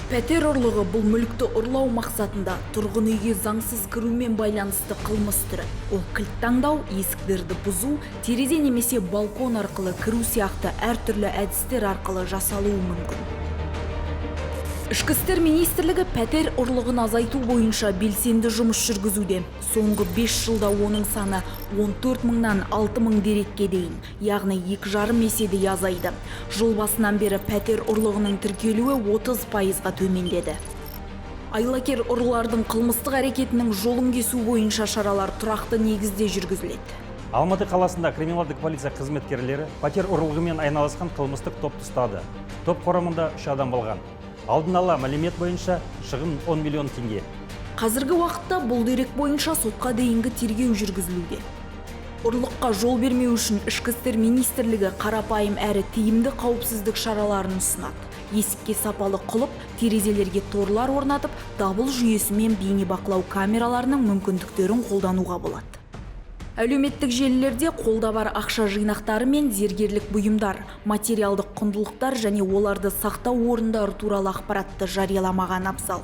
Пәтер ұрлығы бұл мүлікті ұрлау мақсатында тұрғын үйге заңсыз кірумен байланысты қылмыс түрі. Ол кілт таңдау, есіктерді бұзу, терезе немесе балкон арқылы кіру сияқты әртүрлі әдістер арқылы жасалуы мүмкін. Ішкі істер министрлігі пәтер ұрлығын азайту бойынша белсенді жұмыс жүргізуде. Соңғы 5 жылда оның саны 14 мыңнан 6 мың дерекке дейін, яғни 2,5 еседе азайды. Жыл басынан бері пәтер ұрлығының тіркелуі 30%-ға төмендеді. Айлакер ұрылардың қылмыстық әрекетінің жолын кесу бойынша шаралар тұрақты негізде жүргізіледі. Алматы қаласында криминалдық полиция қызметкерлері пәтер ұрлығымен айналысқан қылмыстық топты ұстады. Топ құрамында 3 адам болған. Алдын ала мәлімет бойынша шығын 10 миллион теңге. Қазіргі уақытта бұл дерек бойынша сотқа дейінгі тергеу жүргізілуде. Ұрлыққа жол бермеу үшін Ішкі істер министрлігі қарапайым әрі тиімді қауіпсіздік шараларын ұсынады. Есікке сапалы құлып, терезелерге торлар орнатып, дабыл жүйесімен бейнебақылау камераларының мүмкіндіктерін қолдануға болады. Әлеуметтік желілерде қолда бар ақша жинақтары мен зергерлік бұйымдар, материалдық құндылықтар және оларды сақтау орындары туралы ақпаратты жарияламаған абзал.